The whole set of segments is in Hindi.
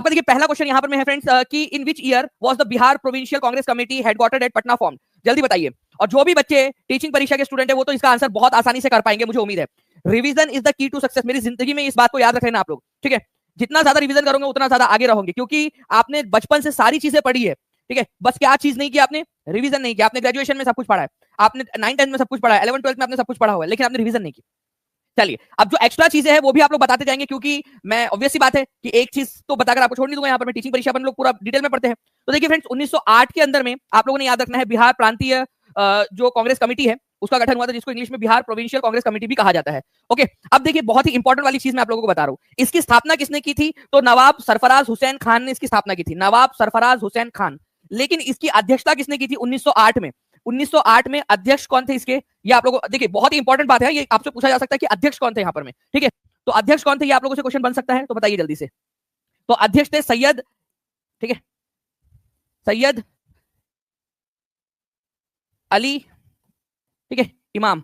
आपका देखिए पहला क्वेश्चन यहाँ पर में है फ्रेंड्स कि in which year was the Bihar provincial Congress committee headquartered at Patna form. जल्दी बताइए। और जो भी बच्चे टीचिंग परीक्षा के स्टूडेंट है वो तो इसका आंसर बहुत आसानी से कर पाएंगे, मुझे उम्मीद है। Revision is the key to success. मेरी जिंदगी में इस बात को याद रख लेना आप लोग, ठीक है। जितना ज्यादा रिवीजन करोगे उतना ज्यादा आगे रहोगे, क्योंकि आपने बचपन से सारी चीजें पढ़ी है, ठीक है। बस क्या चीज नहीं की आपने? रिवीजन नहीं किया। आपने ग्रेजुएशन में सब कुछ पढ़ा है, आपने 9th-10th में सब कुछ पढ़ा है, 11th-12th में आपने सब कुछ पढ़ा हुआ है, लेकिन आपने रिवीजन नहीं की। चलिए, अब जो एक्स्ट्रा चीजें हैं वो भी आप लोग बताते जाएंगे, क्योंकि मैं ऑब्वियस सी बात है कि एक चीज तो बताकर आपको छोड़ नहीं दूंगा। यहाँ पर मैं टीचिंग परीक्षा पर लोग पूरा डिटेल में पढ़ते हैं। तो देखिए फ्रेंड्स, 1908 के अंदर में आप लोगों ने याद रखना है बिहार प्रांतीय जो कांग्रेस कमेटी है उसका गठन हुआ था, जिसको इंग्लिश में बिहार प्रोविंशियल कांग्रेस कमेटी भी कहा जाता है। ओके, अब देखिए बहुत ही इंपॉर्टेंट वाली चीज मैं आप लोगों को बता रहा हूँ। इसकी स्थापना किसने की थी? तो नवाब सरफराज हुसैन खान ने इसकी स्थापना की थी, नवाब सरफराज हुसैन खान। लेकिन इसकी अध्यक्षता किसने की थी 1908 में? 1908 में अध्यक्ष कौन थे इसके? ये आप लोगों देखिए बहुत ही इंपॉर्टेंट बात है, ये आपसे पूछा जा सकता है कि अध्यक्ष कौन थे यहाँ पर में, ठीक है। तो अध्यक्ष कौन थे, ये आप लोगों से क्वेश्चन बन सकता है, तो बताइए जल्दी से। तो अध्यक्ष थे सैयद, ठीक है, सैयद अली, ठीक है, इमाम,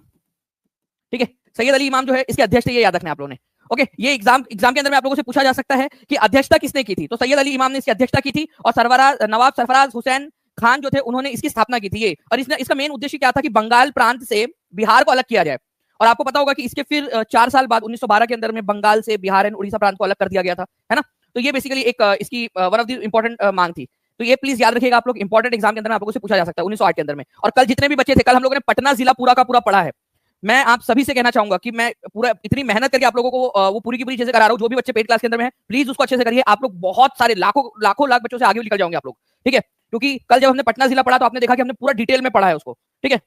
ठीक है। सैयद अली इमाम जो है इसके अध्यक्ष थे, ये याद रखना है आप लोगों ने। ओके, ये एग्जाम के अंदर में आप लोगों से पूछा जा सकता है कि अध्यक्षता किसने की थी। तो सैयद अली इमाम ने इसकी अध्यक्षता की थी, और नवाब सरफराज हुसैन खान जो थे उन्होंने इसकी स्थापना की थी ये। और इसका मेन उद्देश्य क्या था कि बंगाल प्रांत से बिहार को अलग किया जाए। और आपको पता होगा कि इसके फिर 4 साल बाद 1912 के अंदर में बंगाल से बिहार एंड उड़ीसा प्रांत को अलग कर दिया गया था, है ना। तो ये बेसिकली एक इसकी वन ऑफ द इंपॉर्टेंट मांग थी। तो ये प्लीज याद रखिएगा आप लोग, इंपॉर्टेंट एग्जाम के अंदर आप लोगों से पूछा जा सकता है 1908 के अंदर में। और कल जितने भी बच्चे थे, कल हम लोगों ने पटना जिला पूरा का पूरा पढ़ा है। मैं आप सभी से कहना चाहूंगा कि मैं पूरा इतनी मेहनत करके आप लोगों को वो पूरी की पूरी चीजें करा रहा हूँ। जो भी बच्चे पेड क्लास के अंदर में है, प्लीज उसको अच्छे से करिए। आप लोग बहुत सारे लाखों लाख बच्चों से आगे निकल जाओगे आप लोग, ठीक है। क्योंकि कल जब हमने पटना जिला पढ़ा तो आपने देखा कि हमने पूरा डिटेल में पढ़ा है उसको, ठीक है।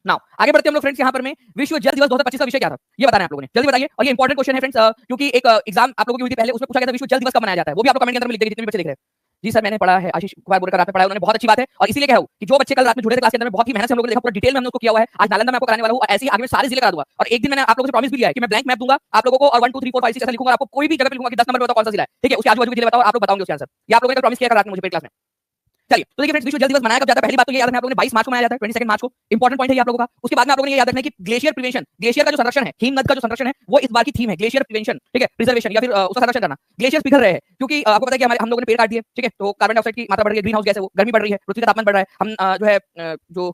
नाउ आगे बढ़ते हैं हम लोग फ्रेंड्स। यहाँ पर में विश्व जल दिवस 2025 का विषय क्या था, ये बताना है आप लोगों ने, जल्दी बताइए। और ये इंपॉर्टेंट क्वेश्चन है फ्रेंड्स, क्योंकि एक एग्जाम आप लोगों की हुई थी पहले, उसमें पूछा गया था विश्व जल दिवस कब मनाया जाता है। वो भी आप लोग कमेंट के अंदर में लिख देंगे जितने भी बच्चे देख रहे हैं। जी सर मैंने पढ़ा है, आशीष कुमार बोलकर रात में पढ़ा है, उन्होंने बहुत अच्छी बात है। और इसीलिए कह रहा हूं कि जो बच्चे कल रात में जुड़े थे क्लास के अंदर में, बहुत ही मेहनत से हम लोगों ने देखा, पूरा डिटेल में हमने उसको किया हुआ है। आज नालंदा में आपको कराने वाला हूं, और ऐसे ही आगे में सारे जिले करा दूंगा। और एक दिन मैंने आप लोगों से प्रॉमिस भी लिया है कि मैं ब्लैंक मैप दूंगा आप लोगों को, और 1 2 3 4 5 6 ऐसा लिखूंगा, आपको कोई भी जगह पे लिखूंगा कि 10 नंबर बताओ कौन सा जिला है, ठीक है। उसके आजू बाजू के जिले बताओ, आप लोग बताओगे उसके आंसर। ये आप लोगों ने प्रॉमिस किया रात में मुझे पेड क्लास में। चलिए, तो देखिए फ्रेंड्स, विश्व जल दिवस मनाया कब जाता है? पहली बात तो ये याद रखना आप लोगों ने 22 मार्च को मनाया जाता है, 22 मार्च को। इंपॉर्टेंट पॉइंट है ये आप लोगों का। उसके बाद में आप लोगों ने ये याद रखना है कि ग्लेशियर प्रिवेंशन, ग्लेशियर का जो संरक्षण है, हिम नद का जो संरक्षण है, वो इस बार की थीम है, ग्लेशियर प्रिवेंशन, ठीक है, प्रिजर्वेशन, या फिर उसका संरक्षण करना। ग्लेशियर पिघल रहे हैं क्योंकि आपको पता है कि हम लोगों ने पेड़ काट दिए, ठीक है। तो कार्बन डाइऑक्साइड की मात्रा बढ़ रही है, ग्रीन हाउस गैस है, वो गर्मी बढ़ रही है, पृथ्वी का तापमान बढ़ रहा है। हम जो है जो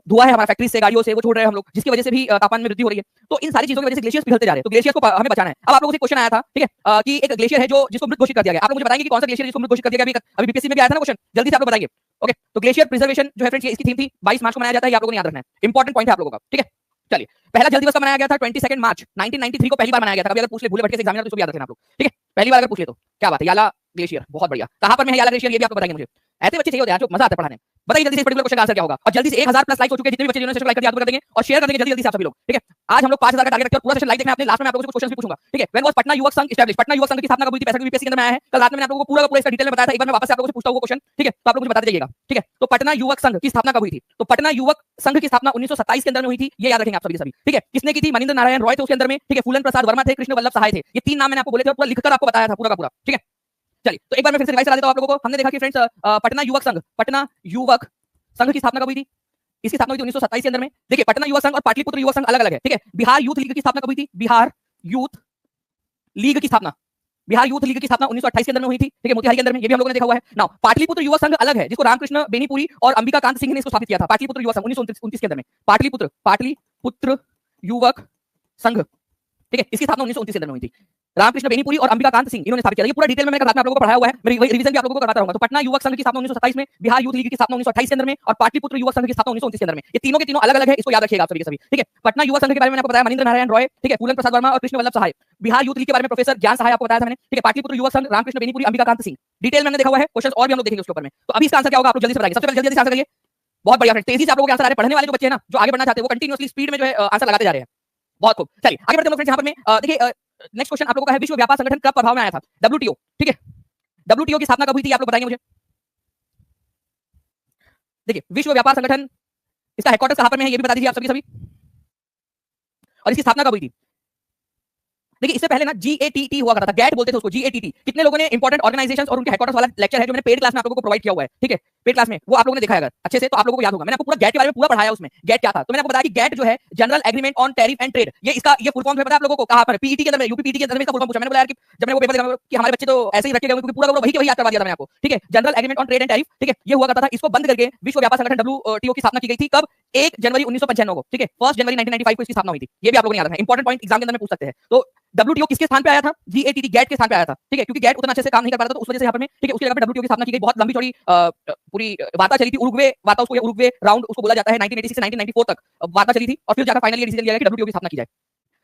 धुआं है हमारा फैक्ट्री से, गाड़ियों से, वो छोड़ रहे हैं हम लोग, जिसकी वजह से भी तापमान में वृद्धि हो रही है। तो इन सारी चीजों की वजह से ग्लेशियर्स पिघलते जा रहे हैं। तो ग्लेशियर्स को हमें बचाना है। अब आप लोगों से क्वेश्चन आया था, ठीक है, कि एक ग्लेशियर है जो जिसको मृत घोषित कर दिया गया। आप लोग मुझे बताएंगे कि कौन सा ग्लेशियर जिसको मृत घोषित कर दिया गया? अभी बीपीएससी में भी आया था ना क्वेश्चन, जल्दी से आप लोग बताएंगे। ओके, तो ग्लेशियर प्रिजर्वेशन जो है फ्रेंड्स, ये इसकी थीम थी। 22 मार्च को मनाया जाता है, ये आप लोगों ने याद रखना है, इंपॉर्टेंट पॉइंट है आप लोगों का, ठीक है। चलिए, पहला जल दिवस कब मनाया गया था? 22 मार्च 1993 को पहली बार मनाया गया था। कभी अगर पूछ ले भूले भटके से एग्जामिनर, तो इसको याद रखना आप लोग, ठीक है। पहली बार अगर पूछ ले तो क्या बात है, याला ग्लेशियर, बहुत बढ़िया। कहां पर है याला ग्लेशियर, ये भी आपको बताएंगे मुझे। ऐसे बच्चे चाहिए होते हैं जो मजा आता है पढ़ाने। बताइए जल्दी से इस पर्टिकुलर क्वेश्चन का आंसर क्या होगा। और जल्दी से 1000 प्लस लाइक हो चुके हैं, जितने भी बच्चे जिन्होंने सेशन लाइक कर दिया कर देंगे और शेयर कर देंगे जल्दी से आप सभी लोग, ठीक है। आज हम लोग 5000 का टारगेट रखते हैं और पूरा सेशन लाइक देखना है। अपने लास्ट में आप लोगों से कुछ क्वेश्चन भी पूछूंगा, ठीक है। व्हेन वाज पटना युवक संघ एस्टैब्लिश्ड? पटना युवक संघ की स्थापना कब हुई थी? पैसा की बीपीएससी के अंदर में आया है। कल रात में मैंने आप लोगों को पूरा इसका डिटेल में बताया था। एक बार मैं वापस से आप लोगों से पूछता हूं वो क्वेश्चन, ठीक है। तो आप लोग मुझे बताते जाइएगा, ठीक है। तो पटना युवक संघ की स्थापना कब हुई थी? तो पटना युवक संघ की स्थापना 1927 के अंदर में हुई थी, ये याद रखेंगे आप सभी, ठीक है। किसने की थी? मनिंद्र नारायण रॉय थे उसके अंदर में, ठीक है। फूलन प्रसाद वर्मा थे, कृष्ण वल्लभ सहाय थे। ये 3 नाम मैंने आपको बोले थे और पूरा लिखकर आपको बताया था पूरा का पूरा, ठीक है। चलिए, तो एक बार मैं फिर से रिवाइज करा देता हूं आप लोगों को। हमने देखा कि फ्रेंड्स पटना युवक संघ की स्थापना कब हुई थी? इसकी स्थापना हुई थी 1927 के अंदर में। देखिए, पटना युवक संघ और पाटलिपुत्र युवक संघ अलग अलग है, ठीक है। बिहार यूथ लीग की स्थापना कब हुई थी? बिहार यूथ लीग की स्थापना 1928 के अंदर में हुई थी, ठीक है, मोतिहारी के अंदर में। ये भी हम लोगों ने देखा हुआ है। नाउ पाटलिपुत्र युवक संघ अलग है, जिसको रामकृष्ण बेनीपुरी और अंबिकाकांत सिंह ने इसको स्थापित किया था। पाटलिपुत्र युवक संघ 1929 के अंदर में। पाटलिपुत्र युवक संघ, ठीक है, इसकी स्थापना 1929 के अंदर में हुई थी। रामकृष्ण बेनीपुरी और अंबिकाकांत सिंह इन्होंने स्थापित किया। ये पूरा डिटेल में मैंने आप लोगों को पढ़ाया हुआ है, मैं रिवीजन भी आप लोगों को करवाता रहूंगा। तो पटना युवक संघ की स्थापना 1927 में, बिहार यूथ लीग की स्थापना 1928 के अंदर में, और पाटलिपुत्र युवक संघ की स्थापना 1929 के अंदर में। ये तीनों के तीनों अलग अलग है, इसको याद रखिएगा आप सभी के सभी, ठीक है। पटना युवक संघ के बारे में मैंने आपको बताया मनिंद्र नारायण रॉय, ठीक है, फूलन प्रसाद वर्मा और कृष्ण वल्लभ सहाय। बिहार यूथ लीग के बारे में प्रोफेसर ज्ञान सहाय आपको बताया था मैंने, ठीक है। पाटलिपुत्र युवक संघ रामकृष्ण बेनीपुरी अंबिकाकांत सिंह, डिटेल में हमने देखा हुआ है। क्वेश्चन और भी हम लोग देखेंगे उसके ऊपर में। तो अभी इसका आंसर क्या होगा आप लोग जल्दी से बताइए। सबसे पहले जल्दी से आंसर करिए। बहुत बढ़िया फ्रेंड, तेजी से आप लोगों के आंसर आ रहे हैं। पढ़ने वाले जो बच्चे हैं ना, जो आगे बढ़ना चाहते हैं, वो कंटिन्यूअसली स्पीड में जो है आंसर लगाते जा रहे हैं। बहुत खूब। चलिए आगे बढ़ते हैं फ्रेंड्स। यहाँ पर में देखिए नेक्स्ट क्वेश्चन आप लोगों का है, विश्व व्यापार संगठन कब प्रभाव में आया था? WTO, ठीक है। WTO की स्थापना कब हुई थी आप लोग बताएंगे मुझे। देखिए, विश्व व्यापार संगठन, इसका हेडक्वार्टर्स कहां पर में है ये भी बता दीजिए आप सभी। और इसकी स्थापना कब हुई थी? देखिए इससे पहले ना GATT हुआ करता था, गैट बोलते थे उसको, GATT। कितने लोगों ने इंपॉर्टेंट ऑर्गेनाइजेशंस और उनके हेडक्वार्टर्स वाला लेक्चर है जो मैंने पेड क्लास में आप लोगों को प्रोवाइड किया हुआ है, ठीक है, पेड क्लास में, वो आप लोगों ने देखा है अगर अच्छे से तो आप लोगों को याद होगा। मैंने आपको पूरा गैट के बारे में पूरा पढ़ाया उसमें, गैट क्या था। तो मैंने आपको बताया कि गैट जो है general agreement on tariff and trade, ये इसका ये फुल फॉर्म है, पता है आप लोगों को, कहां पर पीईटी के अंदर में, यूपी पीईटी के अंदर में इसका फुल फॉर्म पूछा। मैंने बोला यार कि जब मैंने वो पेपर देखा कि हमारे बच्चे तो ऐसे ही रखे गए क्योंकि पूरा वही के वही याद करवा दिया था मैंने आपको, ठीक है। General agreement on trade and tariff, ठीक है, ये हुआ करता था। इसको बंद करके विश्व व्यापार संगठन WTO की स्थापना की गई थी, कब? 1 जनवरी 1995 को, ठीक है, 1 जनवरी 1995 को इसकी स्थापना हुई थी। ये भी आप लोगों ने याद रखना है, इंपॉर्टेंट पॉइंट एग्जाम के अंदर में पूछ सकते हैं। तो WTO किसके स्थान पे आया था? GATT, गैट के स्थान पे आया था, ठीक है, क्योंकि गैट उतना अच्छे से काम नहीं कर पा रहा था, तो उस वजह से यहाँ पर में, ठीक है, उसकी जगह पे WTO की स्थापना की गई। बहुत लंबी चौड़ी पूरी वार्ता चली थी, उरुग्वे वार्ता, उसको उरुग्वे राउंड उसको बोला जाता है। 1986 से 1994 तक वार्ता चली थी और फिर जाकर फाइनली ये डिसीजन लिया गया कि WTO की स्थापना की जाए।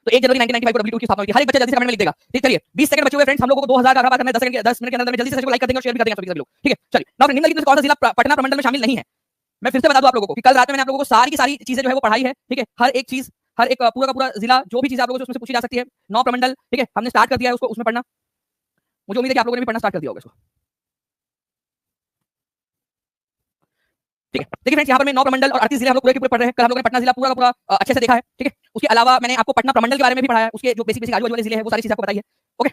तो 1 जनवरी 1995 को WTO की स्थापना हुई थी। हर एक बच्चा जल्दी से कमेंट में लिख देगा, ठीक। चलिए 20 सेकंड बचे हुए फ्रेंड्स, हम लोगों को 2000 का आंकड़ा पार करना है। 10 मिनट के अंदर में जल्दी से लाइक कर देंगे और शेयर भी कर देंगे सभी लोग, ठीक है। चलिए नाउ निम्नलिखित में से कौन सा जिला पटना प्रमंडल में शामिल नहीं है? मैं फिर से बता दूं आप लोगों को कि कल रात में मैंने आप लोगों को सारी की सारी चीजें जो है वो पढ़ाई है, ठीक है। हर एक चीज, हर एक पूरा का पूरा जिला, जो भी चीज आप लोगों से उसमें से पूछी जा सकती है, 9 प्रमंडल, ठीक है, हमने स्टार्ट कर दिया है उसको, उसमें पढ़ना। मुझे उम्मीद है कि आप लोगों ने भी पढ़ना स्टार्ट कर दिया होगा इसको, ठीक है। देखिए फ्रेंड्स, यहाँ पर मैं 9 प्रमंडल और 38 जिले हम लोग पूरे के पूरे पढ़ रहे हैं। कल हम लोगों ने पटना जिला पूरा का पूरा अच्छे से देखा है, ठीक है। उसके अलावा मैंने आपको पटना प्रमंडल के बारे में भी पढ़ाया है, उसके जो बेसिक आजू बाजू वाले जिले हैं वो सारी चीजें आपको बताई है, ओके।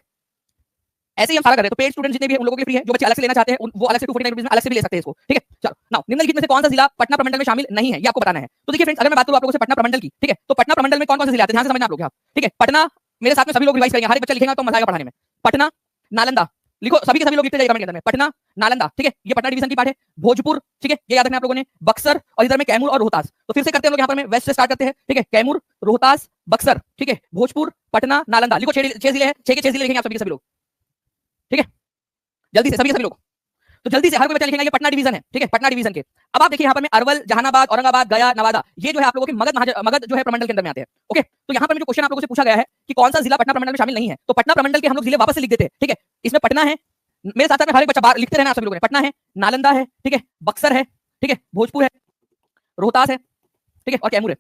ऐसे ही हम सारा कर रहे हैं। तो पेड स्टूडेंट जितने भी हैं उन लोगों के लिए फ्री है, जो बच्चे अलग से लेना चाहते हैं वो अलग से 249 रुपीस में अलग से भी ले सकते हैं इसको, ठीक है। चलो नाउ निम्नलिखित में से कौन सा जिला पटना प्रमंडल में शामिल नहीं है, ये आपको बताना है। तो देखिए फ्रेंड्स, अगर मैं बात करूं आप लोगों से पटना प्रमंडल की, ठीक है, तो पटना प्रमंडल में कौन कौन से जिले आते हैं, ध्यान से समझना आप लोग यहाँ, ठीक है। पटना, मेरे साथ में सभी लोग रिवाइज करेंगे, हर एक बच्चा लिखेगा तो मजा आएगा पढ़ाने में। पटना, नालंदा, लिखो सभी के सभी लोग लिखते जाइए कमेंट के अंदर में। पटना, नालंदा, ठीक है, ये पटना डिवीजन की पार्ट है। भोजपुर, ठीक है, ये याद रखना आप लोगों ने। बक्सर और इधर में कैमूर और रोहतास। तो फिर से करते हैं लोग यहाँ पर में, वेस्ट से स्टार्ट करते हैं, ठीक है। कैमूर, रोहतास, बक्सर, ठीक है, भोजपुर, पटना, नालंदा, लिखो 6 जिले हैं, 6 के 6 जिले लिखेंगे आप सभी के सभी लोग, ठीक है, जल्दी से सभी के सभी लोग। तो जल्दी से हर कोई बच्चा लिखेगा, ये पटना डिवीजन है, ठीक है, पटना डिवीजन के। अब आप देखिए यहाँ पर में अरवल, जहानाबाद, औरंगाबाद, गया, नवादा, ये जो है आप लोगों के मगध जो है प्रमंडल के अंदर में आते हैं, ओके। तो यहाँ पर जो क्वेश्चन आप लोगों से पूछा गया है कि कौन सा जिला पटना प्रमंडल में शामिल नहीं है, तो पटना प्रमंडल के हम लोग जिले वापस से लिख देते हैं, ठीक है। इसमें पटना है, मेरे साथ साथ में हर एक बच्चा बाहर लिखते रहना आप सभी लोगों ने। पटना है, नालंदा है, ठीक है, बक्सर है, ठीक है, भोजपुर है, रोहतास है, ठीक है, और कैमूर है,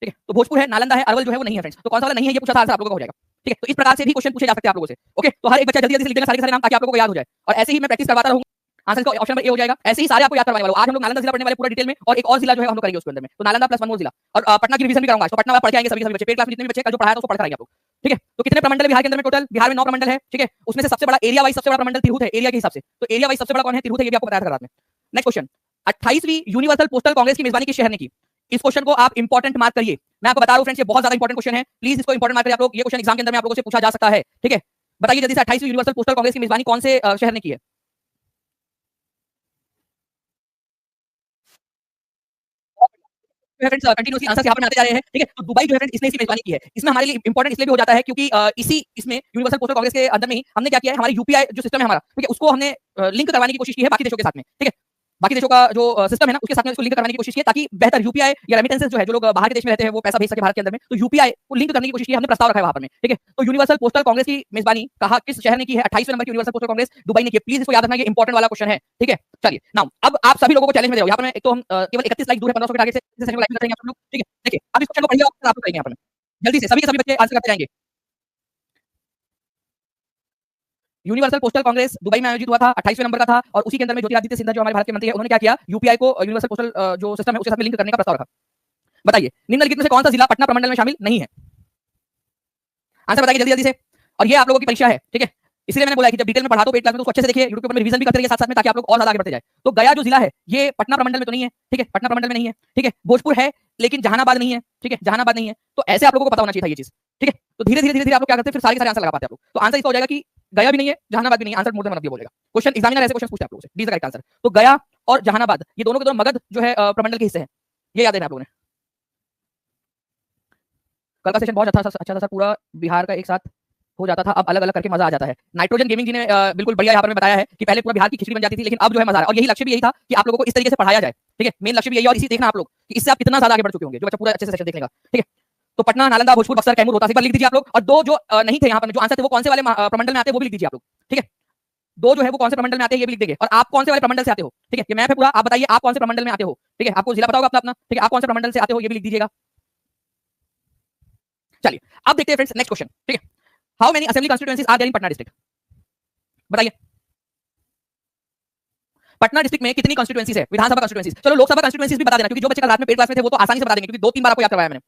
ठीक है। तो भोजपुर है, नालंदा है, अरवल जो है वो नहीं है फ्रेंड्स। तो कौन सा वाला नहीं है ये पूछा था, आंसर आप लोगों का हो जाएगा, ठीक है। तो इस प्रकार से भी क्वेश्चन पूछे जा सकते हैं आप लोगों से, ओके। तो हर एक बच्चा जल्दी जल्दी से लिख देना सारे के सारे नाम, ताकि आप लोगों को याद हो जाए। और ऐसे ही मैं प्रैक्टिस करवाता रहूंगा, आंसर का ऑप्शन नंबर ए हो जाएगा। ऐसे ही सारे आपको याद करवाने वाला हूं। आज हम लोग नालंदा जिला पढ़ने वाले पूरा डिटेल में, और एक और जिला जो है हम लोग करेंगे उसके अंदर में। तो नालंदा प्लस 1 मोर जिला, और पटना की रिवीजन भी कराऊंगा। तो पटना पढ़ के आएंगे सभी सभी बच्चे, पेड क्लास में जितने भी बच्चे कल जो पढ़ाया था उसको पढ़ कर आएंगे आप लोग, ठीक है। तो कितने प्रमंडल बिहार के अंदर में टोटल? बिहार में 9 प्रमंडल है, ठीक है। उसमें से सबसे बड़ा एरिया वाइज सबसे बड़ा प्रमंडल तिरहुत है, एरिया के हिसाब से। तो एरिया वाइज सबसे बड़ा कौन है? तिरहुत है, ये भी आपको बताया था रात में। नेक्स्ट क्वेश्चन, 28वीं यूनिवर्सल पोस्टल कांग्रेस की मेजबानी किस शहर ने की? इस क्वेश्चन को आप इंपॉर्टेंट मार्क करिए। मैं आपको बता रहा हूं फ्रेंड्स, ये बहुत ज्यादा इंपॉर्टेंट क्वेश्चन है, प्लीज इसको इंपॉर्टेंट मार्क करिए आप लोग। ये क्वेश्चन एग्जाम के अंदर में आप लोगों से पूछा जा सकता है, ठीक है। बताइए जल्दी से, 28वीं यूनिवर्सल पोस्टल कांग्रेस की मेजबानी कौन से शहर ने की है? फ्रेंड्स कंटीन्यूअसली आंसर यहाँ पर आते जा रहे हैं, ठीक है। तो दुबई जो है फ्रेंड्स, इसने इसकी मेजबानी की है। इसमें हमारे लिए इंपॉर्टेंट इसलिए भी हो जाता है क्योंकि इसी इसमें यूनिवर्सल पोस्टल कांग्रेस के अंदर में ही हमने क्या किया है, हमारी यूपीआई जो सिस्टम है हमारा, ठीक है, उसको हमने लिंक करवाने की कोशिश की है बाकी देशों के साथ में, ठीक है। बाकी देशों का जो सिस्टम है ना, उसके साथ में उसको लिंक करवाने की कोशिश की है, ताकि बेहतर यूपीआई या रेमिटेंसेस जो है, जो लोग बाहर के देश में रहते हैं वो पैसा भेज सके भारत के अंदर में, तो यूपीआई को लिंक करने की कोशिश की है, हमने प्रस्ताव रखा है वहां पर में, ठीक है। तो यूनिवर्सल पोस्टल कांग्रेस की मेजबानी कहा किस शहर ने की है? 28वें नंबर की यूनिवर्सल पोस्टल कांग्रेस दुबई ने की है। प्लीज इसको याद रखना, ये इंपॉर्टेंट वाला क्वेश्चन है, ठीक है। चलिए नाउ अब आप सभी लोगों को चैलेंज में दे रहा हूं। यहाँ पर मैं एक तो हम केवल 31 लाइक दूर है 1500 के टारगेट से, सेशन को लाइक करेंगे आप लोग, ठीक है। देखिए अब इस क्वेश्चन को पढ़िए और आप लोग करेंगे यहाँ पर जल्दी से, सभी के सभी बच्चे आंसर करते जाएंगे। यूनिवर्सल पोस्टल कांग्रेस दुबई में आयोजित हुआ था, 28वें नंबर का था, और उसी के अंदर में ज्योतिरादित्य सिंधिया जो हमारे भारत के मंत्री हैं, उन्होंने क्या किया, यूपीआई को यूनिवर्सल पोस्टल जो सिस्टम है उसके साथ में लिंक करने का प्रस्ताव रखा। बताइए निम्नलिखित में से कौन सा जिला पटना प्रमंडल में शामिल नहीं है? आंसर बताइए जल्दी जल्दी से। और ये आप लोगों की परीक्षा है, ठीक है, इसलिए मैंने बोला कि जब डिटेल में पढ़ा दो पेड क्लास में, तो उसको अच्छे से देखिए, यूट्यूब पर रिवीजन भी करते रहिए साथ साथ में, ताकि आप लोग और ज्यादा आगे बढ़ते जाए। तो गया जो जिला है ये पटना प्रमंडल में तो नहीं है, ठीक है, पटना प्रमंडल में नहीं है, ठीक है। भोजपुर है लेकिन जहानाबाद नहीं है, ठीक है, जहानाबाद नहीं है। तो ऐसे आप लोगों को पता होना चाहिए था ये चीज, ठीक है। तो धीरे धीरे आप लोग क्या करते हैं, फिर सारे के सारे आंसर लगा पाते हैं आप लोग। तो आंसर इसका हो जाएगा कि गया भी नहीं है, जहानाबाद भी नहीं है। Answer more than one of ये बोलेगा। क्वेश्चन एग्जामिनर ऐसे क्वेश्चन पूछते हैं आप लोगों से, D is the right answer. तो गया और जहानाबाद ये दोनों के दोनों मगध जो है प्रमंडल के हिस्से हैं, ये याद है आप लोगों ने। कल का सेशन बहुत अच्छा था सर, पूरा बिहार का एक साथ हो जाता था, अब अलग अलग करके मजा आ जाता है। नाइट्रोजन गेमिंग जी ने बिल्कुल बढ़िया यहाँ पर बताया है कि पहले पूरा बिहार की खिचड़ी बन जाती थी, लेकिन अब जो है मजा आ रहा है। और यही लक्ष्य भी यही था कि आप लोगों को इस तरीके से पढ़ाया जाए, ठीक है। मेन लक्ष्य भी यही है, और इसी देखना आप लोग कि इससे आप कितना ज्यादा आगे बढ़ चुके होंगे, जो बच्चा पूरा अच्छे से सेशन देख लेगा, ठीक है। तो पटना, नालंदा, भोजपुर, बक्सर, कैमूर, रोहतास एक बार लिख दीजिए आप लोग। और दो जो नहीं थे यहाँ पर, जो आंसर थे वो कौन से वाले प्रमंडल में आते हैं वो भी लिख दीजिए आप लोग, ठीक है। दो जो है वो कौन से प्रमंडल में आते हैं ये भी लिख देंगे, और आप कौन से वाले प्रमंडल से आते हो, ठीक है। ये मैप है पूरा, आप बताइए आप कौन से प्रमंडल में आते हो, ठीक है। आपको जिला पता होगा अपना अपना, ठीक है, आप कौन से प्रमंडल से आते हो ये भी लिख दीजिएगा। चलिए अब देखते हैं फ्रेंड्स नेक्स्ट क्वेश्चन, ठीक है। How many assembly constituencies are there in Patna district? बताइए पटना डिस्ट्रिक्ट में कितनी कॉन्स्टिट्यूएंसीज है, विधानसभा कॉन्स्टिट्यूएंसीज। चलो लोकसभा कॉन्स्टिट्यूएंसीज भी बता देना, क्योंकि जो बच्चे कल रात में पेड क्लास में थे वो तो आसानी से बता देंगे, क्योंकि 2-3 बार आपको याद करवाया मैंने।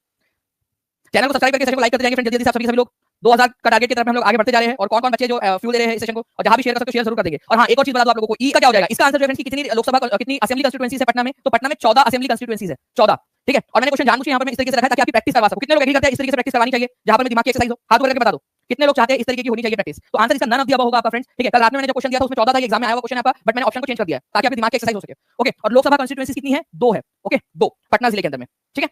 चैनल को सब्सक्राइब करके सेशन को लाइक करते जाएंगे फ्रेंड, जल्दी से आप सभी लोग। 2000 का टारगेट की तरफ हम लोग आगे बढ़ते जा रहे हैं और कौन कौन बच्चे जो फ्यूल दे रहे हैं इस सेशन को और जहां भी शेयर कर सकते हो शेयर जरूर कर देंगे। और हाँ एक और चीज बता दो आप लोगों को, ई का क्या हो जाएगा, इसका आंसर जो है कि कितनी लोकसभा कितनी असेंबली कंस्टिट्यूएंसीज है पटना में, तो पटना में 14 असेंबली कंस्टिट्यूएंसीज है, 14। ठीक है, और मैंने क्वेश्चन जानबूझ के यहाँ पर मैं इस तरीके से रखा है ताकि आपकी प्रैक्टिस करवा सकूं। कितने लोग एग्री करते हैं इस तरीके से प्रैक्टिस करवानी चाहिए जहां पर दिमाग की एक्सरसाइज हो, हाथ ऊपर करके बता दो कितने लोग चाहते हैं इस तरीके की होनी चाहिए प्रैक्टिस। तो आंसर इसका नन ऑफ द अबव होगा आपका फ्रेंड्स। ठीक है, कल रात में मैंने जो क्वेश्चन दिया था उसमें 14 था, एग्जाम में आया हुआ क्वेश्चन है आपका, बट मैंने ऑप्शन को चेंज कर दिया है ताकि आपके दिमाग की एक्सरसाइज हो सके। ओके, और लोकसभा कंस्टिट्यूएंसी कितनी है, 2 है। ओके, 2 पटना जिले के अंदर में। ठीक है,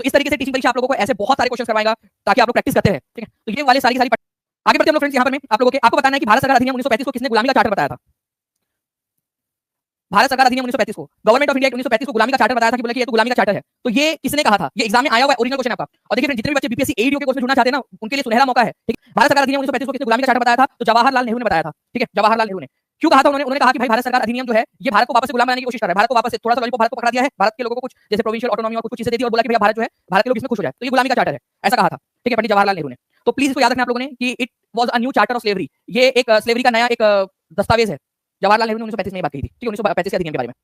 तो इस तरीके से टीचिंग परीक्षा आप लोगों को ऐसे बहुत सारे क्वेश्चन करवाएगा ताकि आप लोग प्रैक्टिस करते हैं। ठीक है, तो ये वाले सारी आगे बढ़ते हम लोग फ्रेंड्स। यहाँ पर मैं आप लोगों के आपको बताना है कि भारत सरकार अधिनियम 1935 को किसने गुलामी का चार्टर बताया था। भारत सरकार अधिनियम 1935 को, गवर्नमेंट ऑफ इंडिया 1935 को गुलामी का चार्टर बताया था कि बोले कि ये तो गुलामी का चार्टर है। तो ये किसने कहा था, ये एग्जाम में आया हुआ ओरिजिनल क्वेश्चन आपका। और देखिए फ्रेंड्स, जितने भी बच्चे बीपीएससी एईडी के कोर्स में जुड़ना चाहते हैं ना, उनके लिए सुनहरा मौका है। ठीक, भारत सरकार अधिनियम 1935 को किसने गुलामी का चार्टर बताया था, तो जवाहरलाल नेहरू ने बताया था। ठीक है, जवाहरलाल नेहरू ने क्यों कहा था, उन्होंने कहा कि भाई भारत सरकार अधिनियम जो है ये भारत को वापस से गुलाम बनाने की कोशिश कर रहा है, भारत को वापस से थोड़ा सा लॉलीपॉप भारत को पकड़ा दिया है, भारत के लोगों को कुछ जैसे प्रोविंशियल ऑटोनॉमी और कुछ चीजें दे दी और बोला कि भैया भारत जो है भारत के लोग इसमें खुश हो जाए, तो ये गुलामी का चार्टर है, ऐसा कहा था। ठीक है, पंडित जवाहरलाल नेहरू ने। तो प्लीज इसको याद रखना आप लोगों ने कि it was a new charter of slavery, ये एक स्लेवरी का नया एक दस्तावेज है। जवाहरलाल नेहरू ने 1935 में ये बात कही थी। ठीक है, 1935 के अधिनियम के बारे में।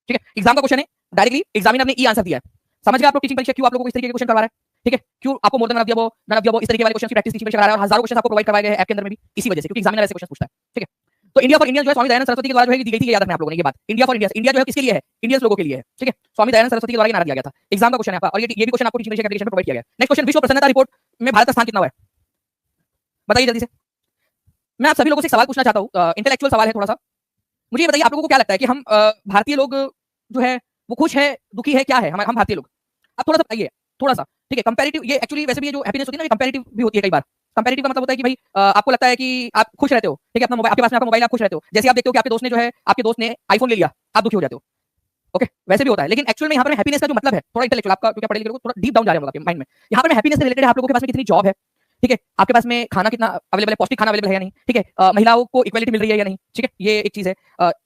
ठीक है, एग्जाम का क्वेश्चन है, डायरेक्टली एग्जामिनर ने ई आंसर दिया है। समझ गए आप लोग टीचिंग परीक्षा क्यों आप लोगों को इस तरीके के क्वेश्चन करवा रहा है। ठीक है, क्यों आपको more than none of the इस तरीके वाले क्वेश्चन की प्रैक्टिस टीचिंग परीक्षा करा रहा है और हजारों क्वेश्चन आपको प्रोवाइड करवाए गए हैं ऐप के अंदर में भी इसी वजह से, क्योंकि एग्जामिनर ऐसे क्वेश्चन पूछता है। ठीक है, तो इंडिया फॉर इंडियंस जो है स्वामी दयानंद सरस्वती के द्वारा जो है दी गई थी, याद रखना आप लोगों ने ये बात। इंडिया फॉर इंडियंस, इंडिया जो है किसके लिए है, इंडियंस लोगों के लिए है। ठीक है, स्वामी दयानंद सरस्वती के द्वारा ये नारा दिया गया था। एग्जाम का क्वेश्चन है आपका और ये भी क्वेश्चन आपको टीचिंग परीक्षा एप्लीकेशन में प्रोवाइड किया गया है। नेक्स्ट क्वेश्चन, विश्व प्रसन्नता रिपोर्ट में भारत का स्थान कितना हुआ है, बताइए जल्दी से। मैं आप सभी लोगों से सवाल पूछना चाहता हूं, इंटेलेक्चुअल सवाल है थोड़ा सा। मुझे ये बताइए आप लोगों को क्या लगता है कि हम भारतीय लोग जो है वो खुश है, दुखी है, क्या है हम भारतीय लोग, आप थोड़ा सा बताइए थोड़ा सा। ठीक है, कंपैरेटिव, ये एक्चुअली वैसे भी ये जो हैप्पीनेस होती है ना, ये कंपैरेटिव भी होती है कई बार। कंपैरेटिव का मतलब होता है कि भाई आपको लगता है कि आप खुश रहते हो। ठीक है, अपना मोबाइल आपके पास में, आपका मोबाइल, आप खुश रहते हो। जैसे आप देखते हो कि आपके दोस्त ने जो है आपके दोस्त ने आईफोन ले लिया, आप दुखी हो जाते हो। ओके, वैसे भी होता है, लेकिन एक्चुअल में यहाँ पर हैप्पीनेस का जो मतलब है थोड़ा इंटेलेक्चुअल, आपका क्योंकि पढ़े लिखे लोग थोड़ा डीप डाउन जा रहे हैं आपके माइंड में। यहाँ पर हैप्पीनेस से रिलेटेड है आप लोगों के पास में कितनी जॉब है। ठीक है, आपके पास में खाना कितना अवेलेबल है, पौष्टिक खाना अवेलेबल है या नहीं। ठीक है, महिलाओं को इक्वालिटी मिल रही है या नहीं। ठीक है, ये एक चीज है।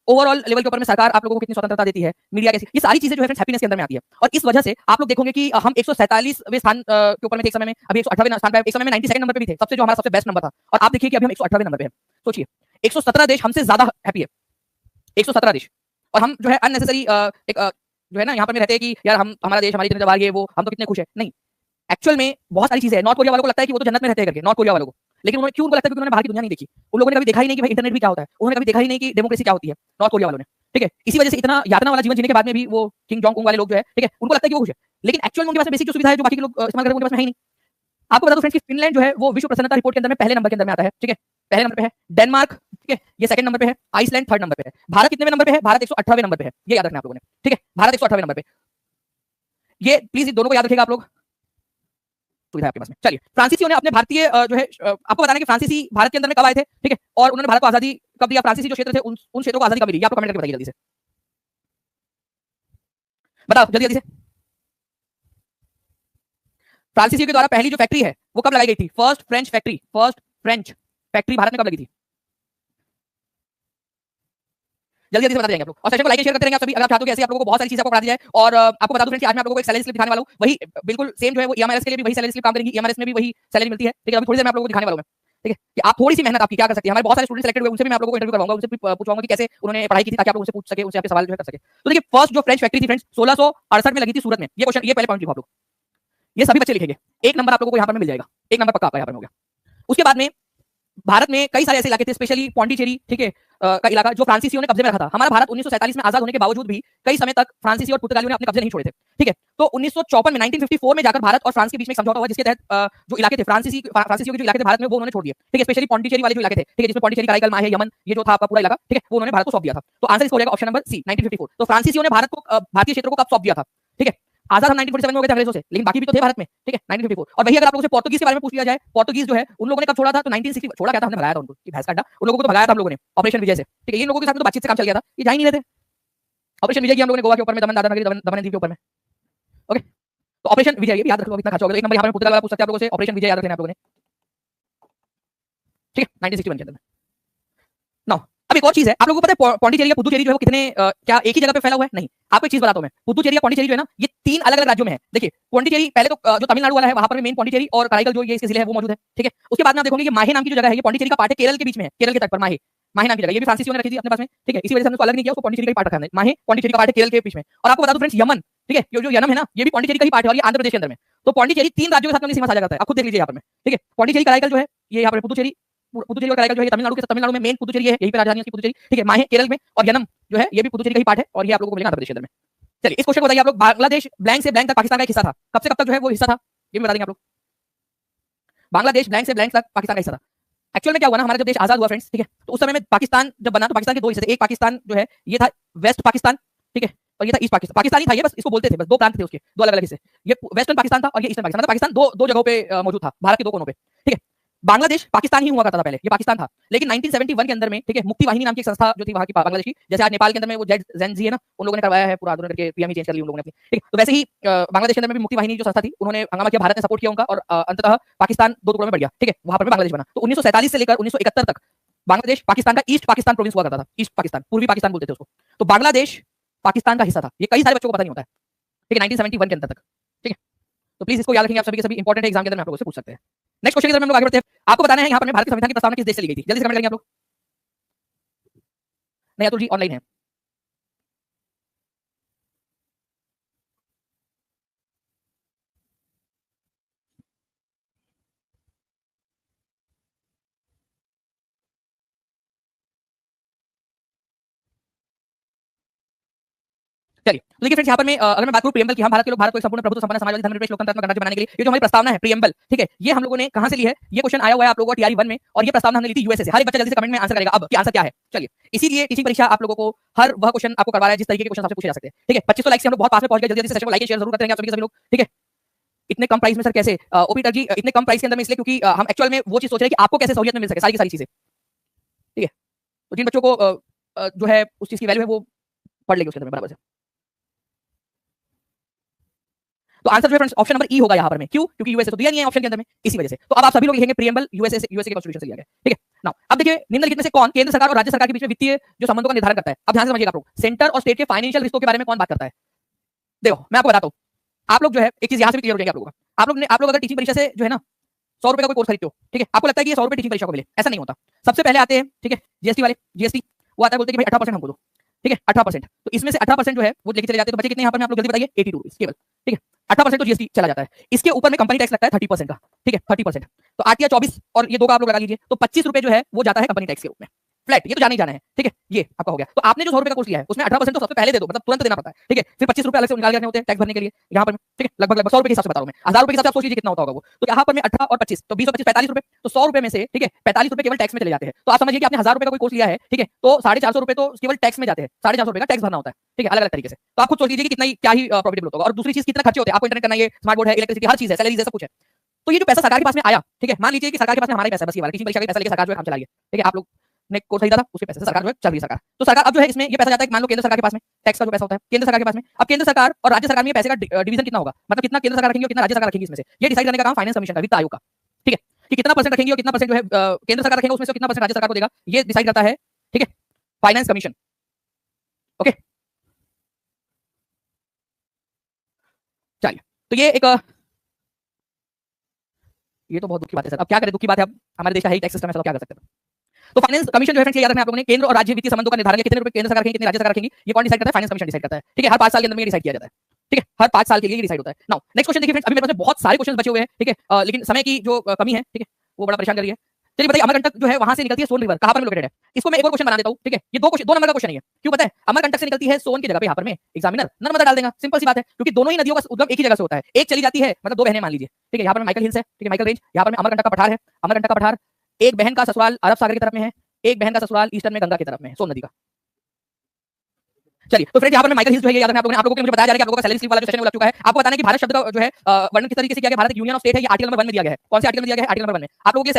ओवरऑल लेवल के ऊपर में सरकार आप लोगों को कितनी स्वतंत्रता देती है, मीडिया कैसी, ये सारी चीजें जो है फ्रेंड्स हैप्पीनेस के अंदर में आती है। और इस वजह से आप लोग देखोगे कि हम 147वें स्थान के ऊपर में थे एक समय में, अभी 118वें स्थान पे, एक समय में 92nd नंबर पे भी थे, सबसे जो हमारा सबसे बेस्ट नंबर था। और आप देखिए कि अभी हम 118वें नंबर पे हैं। सोचिए 117 देश हमसे ज्यादा हैप्पी है, 117 देश। और हम जो है अननेसेसरी एक जो है ना यहाँ पर में रहते हैं कि यार हम, हमारा देश, हमारी जनता, ये वो, हम तो कितने खुश है। नहीं, एक्चुअल में बहुत सारी चीजें हैं। नॉर्थ कोरिया वालों को लगता है कि वो तो जन्नत में रहते हैं करके, नॉर्थ कोरिया वालों को, लेकिन उन्होंने क्यों, उनको लगता है क्योंकि उन्होंने बाहर की दुनिया नहीं देखी। उन लोगों ने कभी देखा ही नहीं कि भाई इंटरनेट भी क्या होता है, उन्होंने कभी देखा ही नहीं कि डेमोक्रेसी क्या होती है, नॉर्थ कोरिया वालों ने। ठीक है, इसी वजह से इतना यातना वाला जीवन जीने के बाद में भी वो किंग जोंग उंग वाले लोग जो है, ठीक है, उनको लगता है कि वो खुश है, लेकिन एक्चुअल में उनके पास बेसिक जो सुविधा है जो बाकी के लोग इस्तेमाल कर रहे हैं उनके पास में है ही नहीं। आपको बता दो फ्रेंड्स कि फिनलैंड जो है वो विश्व प्रसन्नता रिपोर्ट के अंदर में पहले नंबर के अंदर में आता है। ठीक है, पहले नंबर पे है। डेनमार्क, ठीक है, ये सेकंड नंबर पे है। आइसलैंड थर्ड नंबर पे है। भारत कितने नंबर पे है, भारत 118वें नंबर पे है, ये याद रखना आप लोगों ने। ठीक है, भारत 118वें नंबर पे, ये प्लीज दोनों को याद रखिएगा आप लोग, सुविधा आपके पास में। चलिए, फ्रांसीसियों ने अपने भारतीय जो है आपको बताना है कि फ्रांसीसी भारत के अंदर में कब आए थे। ठीक है, और उन्होंने भारत को आजादी कब दिया, फ्रांसीसी जो क्षेत्र थे उन क्षेत्रों को आजादी कब मिली, आपको कमेंट करके बताइए जल्दी से, बताओ जल्दी जल्दी से। फ्रांसीसियों के द्वारा पहली जो फैक्ट्री है वो कब लगाई गई थी, फर्स्ट फ्रेंच फैक्ट्री भारत में कब लगी थी, जल्दी जल्दी से बता देंगे आप लोग। और सेशन को लाइक शेयर करते रहेंगे आप सभी। अगर आप चाहते हो कि ऐसे आप लोगों को बहुत सारी चीजें आपको पढ़ा दी जाए। और आपको बता दूं फ्रेंड्स, आज मैं आप लोगों को एक सैलरी स्लिप दिखाने वाला हूं, वही बिल्कुल सेम जो है वो ईएमआरएस के लिए भी वही सैलरी स्लिप काम करेंगी, ईएमआरएस में भी वही सैलरी मिलती है। ठीक है, अभी थोड़ी देर में आप लोगों को दिखाने वाला हूं मैं। ठीक है, कि आप थोड़ी सी मेहनत आपकी क्या कर सकती है। हमारे बहुत सारे स्टूडेंट सिलेक्टेड हुए, उनसे भी मैं आप लोगों को इंटरव्यू करवाऊंगा, उनसे भी पूछूंगा कि कैसे उन्होंने पढ़ाई की थी, ताकि आप लोगों से पूछ सके, उनसे आपके सवाल जो है कर सके। तो देखिए, फर्स्ट जो फ्रेंच फैक्ट्री थी फ्रेंड्स 1668 में लगी थी सूरत में। ये क्वेश्चन, ये पहले पॉइंट लिखो आप लोग, ये सभी बच्चे लिखेंगे, एक नंबर आप लोगों को यहाँ पर मिल जाएगा, एक नंबर पक्का आपका यहाँ पर हो गया। उसके बाद में भारत में कई सारे ऐसे इलाके थे, स्पेशली पौंडीचेरी, ठीक है, का इलाका जो फ्रांसीसियों ने कब्जे में रखा था। हमारा भारत 1947 में आजाद होने के बावजूद भी कई समय तक फ्रांसीसी और पुर्तगालियों ने अपने कब्जे नहीं छोड़े थे। ठीक है, तो 1954 में 1954 में जाकर भारत और फ्रांस के बीच में समझौता हुआ, जिसके तहत जो इलाके थे फ्रांसीसियों के जो इलाके थे भारत में, वो उन्होंने छोड़ दिए। ठीक है, स्पेशली पौंडीचेरी वाले जो इलाके थे, ठीक है, जिसमें पौंडीचेरी, कराईकल, माहे, यमन, ये जो था आपका पूरा इलाका, ठीक है, वो उन्होंने भारत को सौंप दिया था। तो आंसर इसका हो जाएगा ऑप्शन नंबर सी, 1954। तो फ्रांसीसियों ने भारत को, भारतीय क्षेत्रों को कब सौंप दिया था। ठीक है, आजाद हम 1947 में हो गए थे अंग्रेजों से, लेकिन बाकी भी तो थे भारत में। ठीक है, 1954। और वही अगर आप लोगों से पोर्तुगीज के बारे में पूछ लिया जाए, पोर्तुगीज जो है उन लोगों ने कब छोड़ा था, तो 1960 छोड़ा क्या था, हमने भगाया था उनको कि भैंस का अड्डा, उन लोगों को तो भगाया था हम लोगों ने ऑपरेशन विजय से। ठीक है, इन लोगों के साथ तो बातचीत से काम चल गया था, ये जा ही नहीं रहे थे। ऑपरेशन विजय की हम लोगों ने गोवा के ऊपर में, दमन दादरा नगरी, दमन द्वीप के ऊपर में। ओके, तो ऑपरेशन विजय, ये भी याद रख लो, इतना खर्चा हो गया। एक नंबर यहाँ पर पुर्तगाल वाला पूछ सकते हैं आप लोगों से, ऑपरेशन विजय याद रख लेना आप लोगों ने। ठीक है, 1961 के अंदर में। नाउ अब एक और चीज है, आप लोगों को पता है पौंडीचेरी या पुदुचेरी जो है वो कितने क्या एक ही जगह पे फैला हुआ है, नहीं। आपको एक चीज बताता हूं मैं, पुदुचेरी या पौंडीचेरी जो है ना, ये 3 अलग अलग राज्यों में है। देखिए, पौंडीचेरी पहले तो जो तमिलनाडु वाला है वहां पर मेन पौंडीचेरी और कराईकल जो ये इसके जिले है वो मौजूद है। ठीक है, उसके बाद में आप देखोगे कि माहे नाम की जो जगह है, ये पौंडीचेरी का पार्ट है, केरल के बीच में है, केरल के तट पर माहे नाम की जगह, ये भी फ्रांसीसियों ने रखी थी अपने पास में। ठीक है, इसी वजह से हमने उसको अलग नहीं किया, उसको पौंडीचेरी का पार्ट रखा है। माहे पौंडीचेरी का पार्ट है, केरल के बीच में। और आपको बता दूं फ्रेंड्स, यमन, ठीक है, जो यनम है ना, ये भी पौंडीचेरी का ही पार्ट है और ये आंध्र प्रदेश के अंदर में। तो पौंडीचेरी 3 राज्यों के साथ में सीमा साझा करता है, आप खुद देख लीजिए यहाँ पर में, ठीक है। पौंडीचेरी कराईकल जो है ये यहाँ पर पुदुचेरी, पुदुचेरी और कराईकल जो है तमिलनाडु में मेन पुदुचेरी है, यही पे राजधानी है इसकी पुदुचेरी, ठीक है। माहे केरल में और यनम जो है ये भी पुदुचेरी का ही पार्ट है और ये आप लोगों को मिलेगा आंध्र प्रदेश के अंदर में। चलिए इस क्वेश्चन को बताइए आप लोग, बांग्लादेश ब्लैंक से ब्लैंक तक पाकिस्तान का एक हिस्सा था, कब से कब तक जो है वो हिस्सा था, ये भी बता देंगे आप लोग। बांग्लादेश ब्लैंक से ब्लैंक तक पाकिस्तान का हिस्सा था। एक्चुअल में क्या हुआ ना, हमारा जब देश आजाद हुआ फ्रेंड्स, ठीक है, तो उस समय में पाकिस्तान जब बना तो पाकिस्तान के दो हिस्से थे, एक पाकिस्तान जो है ये था वेस्ट पाकिस्तान, ठीक है, और ये था ईस्ट पाकिस्तान। पाकिस्तान ही था ये, बस इसको बोलते थे, बस दो प्रांत थे उसके, दो अलग अलग हिस्से। ये वेस्टर्न पाकिस्तान था और ये ईस्टर्न पाकिस्तान, मतलब पाकिस्तान दो जगहों पे मौजूद था, भारत के दो कोनों पे, ठीक है। बांग्लादेश पाकिस्तान ही हुआ करता था पहले, ये पाकिस्तान था, लेकिन 1971 के अंदर में, ठीक है, मुक्ति वाहिनी नाम की एक संस्था जो थी वहां की बांग्लादेश की, जैसे आज नेपाल के अंदर में वो जेनजी है ना, उन लोगों ने करवाया है पूरा आंदोलन करके पीएम ही चेंज कर ली उन लोगों ने अपनी, ठीक है। तो वैसे ही बांग्लादेश के अंदर में भी मुक्ति वाहिनी जो संस्था थी, उन्होंने हंगामा किया, भारत ने सपोर्ट किया उनका और अंततः पाकिस्तान दो टुकड़ों में बढ़ गया, ठीक है, वहां पर बांग्लादेश बना। तो 1947 से लेकर 1971 तक बांग्लादेश पाकिस्तान का ईस्ट पाकिस्तान प्रोविंस हुआ करता था, ईस्ट पाकिस्तान, पूर्वी पाकिस्तान बोलते थे उसको। तो बांग्लादेश पाकिस्तान का हिस्सा था, ये कई सारे बच्चों को पता नहीं होता है, ठीक है, 1971 के अंदर तक, ठीक है। तो प्लीज इसको याद रखेंगे, आप सभी के सभी इंपॉर्टेंट एग्जाम के अंदर आप लोगों से पूछ सकते हैं। नेक्स्ट क्वेश्चन की तरफ हम लोग आगे बढ़ते हैं। आपको बताना है यहाँ पर भारत के संविधान की प्रस्तावना किस देश से ली गई थी, जल्दी से कमेंट करेंगे आप लोग। नहीं अतुल जी ऑनलाइन है। चलिए तो देखिए फ्रेंड्स, यहाँ पर मैं अगर मैं बात करूं प्रियम्बल की, हम भारत के लोग भारत को एक संपूर्ण प्रभुत्व संपन्न समाजवादी धर्मनिरपेक्ष लोकतंत्र गणराज्य बनाने के लिए ये जो हमारी प्रस्तावना है प्रियम्बल, ठीक है, ये हम लोगों ने कहां से ली है, ये क्वेश्चन आया हुआ है आप लोगों को टीआरई 1 में और ये प्रस्तावना हमने ली थी यूएसए से। हर एक बच्चा जल्दी से कमेंट में आंसर करेगा अब कि आंसर क्या है। चलिए इसीलिए टीचिंग परीक्षा आप लोगों को हर वह क्वेश्चन आपको करवा रहा है जिस तरीके के क्वेश्चन आपसे पूछे जा सकते हैं, ठीक है। 2500 लाइक से हम लोग बहुत पास में पहुंच गए, जल्दी जल्दी सेशन को लाइक शेयर जरूर करते रहेंगे आप सभी लोग, ठीक है। इतने कम प्राइस में सर कैसे, ओपीटर जी इतने कम प्राइस के अंदर में इसलिए क्योंकि हम एक्चुअल में वो चीज सोच रहे हैं कि आपको कैसे सहूलियत में मिल सके सारी की सारी चीजें, ठीक है। तो जिन बच्चों को जो है उस चीज की वैल्यू है वो पढ़ लेंगे उसके अंदर बराबर से। तो आंसर जो है फ्रेंड्स ऑप्शन नंबर ई होगा यहाँ पर में, क्यों, क्योंकि यूएसए तो दिया नहीं है ऑप्शन के अंदर में, इसी वजह से। तो अब आप सभी लोग लिखेंगे प्रियम्बल यूएसए के कॉन्स्टिट्यूशन से लिया गया, ठीक है। नाउ अब देखिए निम्नलिखित में से कौन केंद्र सरकार और राज्य सरकार के बीच में वित्तीय जो संबंधों का निर्धारण करता है। अब ध्यान से समझिएगा आप लोग, सेंटर और स्टेट के फाइनेंशियल रिश्तों के बारे में कौन बात करता है। देखो मैं आपको बताता हूँ, आप लोग जो है एक चीज यहाँ से भी क्लियर हो जाएगी आप लोगों का। आप लोग अगर टीचिंग परीक्षा से जो है ना 100 रुपए का कोई कोर्स खरीदते हो, ठीक है, आपको लगता है कि ये 100 रुपए टीचिंग परीक्षा को मिले, ऐसा नहीं होता। सबसे पहले आते हैं, ठीक है, जीएसटी वाले, जीएसटी वो आता है, बोलते हैं कि भाई 18% हमको दो, ठीक है, 18%। तो इसमें से 18% जो है वो लेके चले जाते हैं। तो बचे कितने यहाँ पर आप लोग जल्दी बताइए, 82 रुपीज केवल, ठीक है। 18% तो जीएसटी चला जाता है, इसके ऊपर में कंपनी टैक्स लगता है 30% का, ठीक है, 30%। तो 8 या 24 और ये दो का आप लोग लगा लीजिए, तो 25 रुपए जो है वो जाता है कंपनी टैक्स के रूप में, फ्लैट, ये तो जाना ही जाना है, ठीक है। ये आपका हो गया। तो आपने जो 100 रुपए का कोर्स लिया है उसमें 18% तो सबसे पहले दे दो, मतलब तुरंत देना पड़ता है, ठीक है। फिर 25 रुपए अलग से निकाल के होते हैं टैक्स भरने के लिए यहाँ पर, ठीक है। लगभग 100 रुपए के हिसाब से बता रहा हूं मैं, 1000 रुपए के हिसाब से आप सोच लीजिए कितना होता होगा वो। तो यहाँ पर में 18 और 25 तो 20 और 25 45 रुपए, तो 100 रुपए में से, ठीक है, 45 रुपए केवल टैक्स में चले जाते हैं। तो आप समझिए कि आपने 1000 रुपए का कोई कोर्स लिया है, ठीक है, तो 450 रुपए तो केवल टैक्स में जाते हैं, 450 रुपए का टैक्स भरना होता है, ठीक है, अलग अलग तरीके से। तो आप खुद सोच लीजिए कि कितना क्या ही प्रॉफिटेबल होगा। और दूसरी चीज कितना खर्चे होते हैं, आपको इंटरनेट करना, ये स्मार्ट बोर्ड है, इलेक्ट्रिसिटी, हर चीज है, सैलरीज है, सब कुछ है। तो ये जो पैसा सरकार के पास में आया, ठीक है, मान लीजिए कि सरकार के पास में हमारे पैसा बस ये वाला टीचिंग परीक्षा का पैसा लेके सरकार जो है काम चला रही है, ठीक है। आप लोग ने कोर्स खरीदा था उसके पैसे से सरकार जो है चल रही है सरकार। तो सरकार अब जो है इसमें ये पैसा जाता है, मान लो केंद्र सरकार के पास में टैक्स का जो पैसा होता है केंद्र सरकार के पास में। अब केंद्र सरकार और राज्य सरकार में ये पैसे का डिवीजन कितना होगा, मतलब कितना केंद्र सरकार रखेंगे और कितना राज्य सरकार रखेगी, इसमें से ये डिसाइड करने का काम फाइनेंस कमीशन का, वित्त आयोग का, ठीक है, कि कितना परसेंट रखेंगे और कितना परसेंट जो है केंद्र सरकार रखेगा उसमें से कितना परसेंट राज्य सरकार को देगा, ये डिसाइड करता है, ठीक है, फाइनेंस कमीशन, ओके। चलिए तो ये एक ये तो बहुत दुख की बात है सर, अब क्या करें, दुख की बात है, अब हमारे देश का है टैक्स सिस्टम है, सब क्या कर सकते हैं। तो फाइनेंस कमीशन जो है फ्रेंड्स याद रखना आप लोगों ने, केंद्र और राज्य वित्तीय संबंधों का निर्धारण, कितने रुपए केंद्र सरकार रखेंगे कितने राज्य सरकार रखेंगी, ये कौन डिसाइड करता है, फाइनेंस कमीशन डिसाइड करता है, ठीक है। हर 5 साल के अंदर में ये डिसाइड किया जाता है, ठीक है, हर 5 साल के लिए ये डिसाइड होता है। नाउ नेक्स्ट क्वेश्चन देखिए फ्रेंड्स, अभी मेरे पास बहुत सारे क्वेश्चन बचे हुए हैं, ठीक है, लेकिन समय की जो कमी है, ठीक है, वो बड़ा परेशान कर रही है। चलिए बताइए, अमरकंटक जो है वहां से निकलती है सोन रिवर, कहां पर लोकेटेड है। इसको मैं एक और क्वेश्चन बना देता हूं, ठीक है, ये दो नंबर का क्वेश्चन है, क्यों पता है, अमरकंटक से निकलती है सोन की जगह पे यहाँ पर में एग्जामिनर नर्मदा डाल देगा, सिंपल सी बात है, क्योंकि दोनों ही नदियों का उद्गम एक ही जगह से होता है, एक चली जाती है मतलब दो बहनें मान लीजिए, ठीक है। यहाँ पर माइकल हिल्स है, ठीक है, माइकल रेंज, यहाँ पर अमरकंटक का पठार है, अमरकंटक का पठार, एक बहन का ससुराल अरब सागर की तरफ में है, एक बहन का ससुराल ईस्टर्न में गंगा की तरफ में है, सोन नदी का। चलिए तो फ्रेंड्स यहाँ पर माइकल हिल्स जो है याद रखना आप लोगों को मुझे बताया जा रहा है कि आप लोगों का सैलरी स्लिप वाला जो सेशन लग चुका है। आपको बताना है कि भारत शब्द का जो है वर्णन किस तरीके से किया गया, भारत यूनियन ऑफ स्टेट है, ये आर्टिकल नंबर 1 में दिया गया है। कौन से आर्टिकल में दिया गया है, आर्टिकल नंबर 1 में आप लोगों के